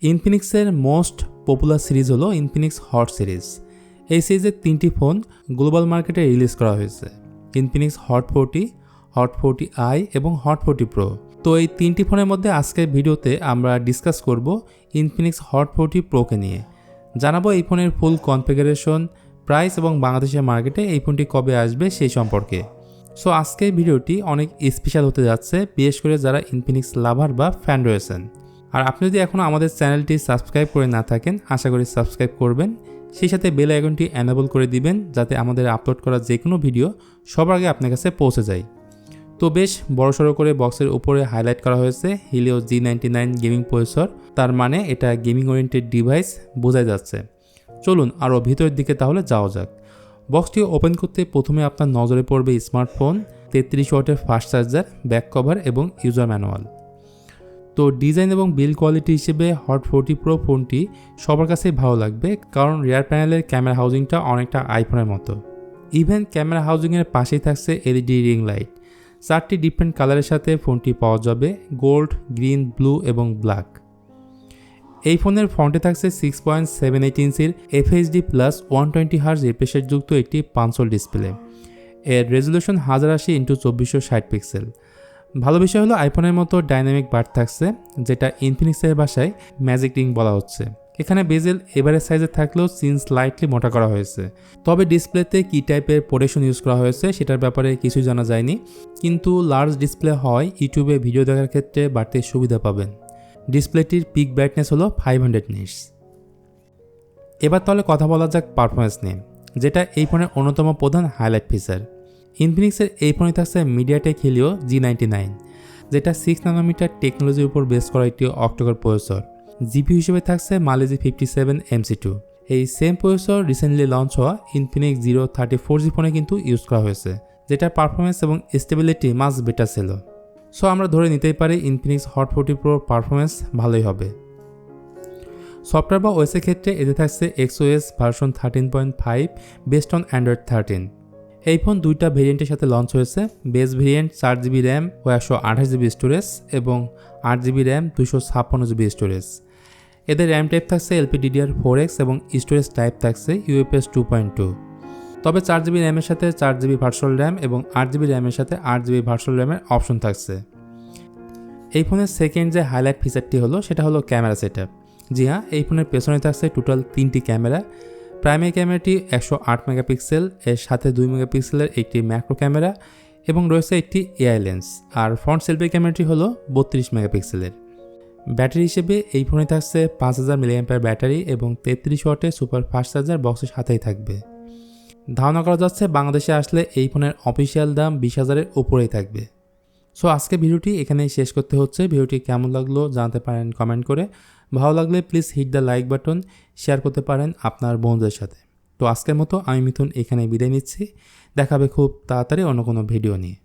ইনফিনিক্সের most popular series হলো Infinix hot series. এই সিরিজের 3টি ফোন গ্লোবাল মার্কেটে রিলিজ করা হয়েছে, ইনফিনিক্স হট 40, হট 40i এবং হট 40 প্রো। তো এই 3টি ফোনের মধ্যে আজকের ভিডিওতে আমরা ডিসকাস করব ইনফিনিক্স হট 40 প্রোকে নিয়ে। জানাবো এই ফোনের ফুল কনফিগারেশন, প্রাইস এবং বাংলাদেশের মার্কেটে এই ফোনটি কবে আসবে সেই সম্পর্কে। সো আজকের ভিডিওটি অনেক স্পেশাল হতে যাচ্ছে, বিশেষ করে যারা ইনফিনিক্স লাভার বা ফ্যান রয়েছেন। আর আপনি যদি এখনও আমাদের চ্যানেলটি সাবস্ক্রাইব করে না থাকেন, আশা করি সাবস্ক্রাইব করবেন, সেই সাথে বেল আইকনটি এনেবল করে দিবেন যাতে আমাদের আপলোড করা যে কোনো ভিডিও সবার আগে আপনার কাছে পৌঁছে যায়। তো বেশ বড়সড় করে বক্সের উপরে হাইলাইট করা হয়েছে হিলিও G99 গেমিং প্রসেসর, তার মানে এটা গেমিং ওরিয়েন্টেড ডিভাইস বোঝাই যাচ্ছে। চলুন আরও ভিতরের দিকে তাহলে যাওয়া যাক। বক্সটি ওপেন করতে প্রথমে আপনার নজরে পড়বে স্মার্টফোন, 33 ওয়াটের ফাস্ট চার্জার, ব্যাক কভার এবং ইউজার ম্যানুয়াল। তো ডিজাইন এবং বিল্ড কোয়ালিটি হিসেবে হট 40 প্রো ফোনটি সবার কাছেই ভালো লাগবে, কারণ রিয়ার প্যানেলের ক্যামেরা হাউজিংটা অনেকটা আইফোনের মতো। ইভেন ক্যামেরা হাউজিংয়ের পাশেই থাকছে এলইডি রিং লাইট। 4টি ডিফারেন্ট কালারের সাথে ফোনটি পাওয়া যাবে, গোল্ড, গ্রিন, ব্লু এবং ব্ল্যাক। এই ফোনের ফ্রন্টে থাকছে 6.78 ইঞ্চির FHD প্লাস 120 হার্জ রিফ্রেশ যুক্ত একটি পাঞ্চল ডিসপ্লে। এর রেজলিউশন 1080x2460 পিক্সেল। ভালো বিষয় হলো আইফোনের মতো ডাইনামিক বার থাকছে, যেটা ইনফিনিক্সের ভাষায় ম্যাজিক রিং বলা হচ্ছে। এখানে বেজেল এভারেজ সাইজে থাকলেও সিন স্লাইটলি মোটা করা হয়েছে। তবে ডিসপ্লেতে কী টাইপের প্রোটেকশন ইউজ করা হয়েছে সেটার ব্যাপারে কিছুই জানা যায়নি, কিন্তু লার্জ ডিসপ্লে হয় ইউটিউবে ভিডিও দেখার ক্ষেত্রে বাড়তি সুবিধা পাবেন। ডিসপ্লেটির পিক ব্রাইটনেস হলো 500 নিটস। এবার তাহলে কথা বলা যাক পারফরমেন্স নিয়ে, যেটা এই ফোনের অন্যতম প্রধান হাইলাইট ফিচার। ইনফিনিক্সের এই ফোনে থাকছে মিডিয়াটেক হিলিও G99, যেটা 6 ন্যানোমিটার টেকনোলজির উপর বেস করা একটি অক্টোকোর প্রসেসর। জিপি হিসেবে থাকছে মালেজি 57 MC2। এই সেম প্রসেসর রিসেন্টলি লঞ্চ হওয়া ইনফিনিক্স 034G ফোনে কিন্তু ইউজ করা হয়েছে, যেটার পারফরমেন্স এবং স্টেবিলিটি মাস বেটার ছিল। সো আমরা ধরে নিতেই পারি ইনফিনিক্স হট 40 প্রোর পারফরমেন্স ভালোই হবে। সফটওয়্যার বা ওএসের ক্ষেত্রে এতে থাকছে XOS version 13.5 based on Android 13। এই ফোন দুইটা ভেরিয়েন্টের সাথে লঞ্চ হয়েছে। বেস ভেরিয়েন্ট 4GB র্যাম ও 128GB স্টোরেজ এবং 8GB র্যাম 256GB স্টোরেজ। এদের র্যাম টাইপ থাকছে LPDDR4X এবং স্টোরেজ টাইপ থাকছে UFS 2.2। তবে 4GB র্যামের সাথে 4GB ভার্চুয়াল র্যাম এবং 8GB র্যামের সাথে 8GB ভার্চুয়াল র্যামের অপশন থাকছে। এই ফোনের সেকেন্ড যে হাইলাইট ফিচারটি হলো সেটা হলো ক্যামেরা সেটআপ। জি হ্যাঁ, এই ফোনের পেছনে থাকছে টোটাল 3টি ক্যামেরা। প্রাইমারি ক্যামেরাটি 108 মেগাপিক্সেল, এর সাথে 2 মেগাপিক্সেলের একটি ম্যাক্রো ক্যামেরা এবং রয়েছে একটি এআই লেন্স। আর ফ্রন্ট সেলফি ক্যামেরাটি হলো 32 মেগাপিক্সেলের। ব্যাটারি হিসেবে এই ফোনে থাকছে 5000 mAh ব্যাটারি এবং 33 ওয়াটের সুপার ফাস্ট চার্জার বক্সের সাথেই থাকবে। ধারণা করা যাচ্ছে বাংলাদেশে আসলে এই ফোনের অফিসিয়াল দাম 20,000-এর উপরেই থাকবে। সো আজকে ভিডিওটি এখানেই শেষ করতে হচ্ছে। ভিডিওটি কেমন লাগলো জানাতে পারেন কমেন্ট করে। ভালো লাগলে please hit the like button, share করতে পারেন আপনার বন্ধুদের সাথে। তো আজকের মতো আমি মিথুন এখানে বিদায় নিচ্ছি। দেখাবে খুব তাড়াতাড়ি অন্য কোনো ভিডিও নিয়ে।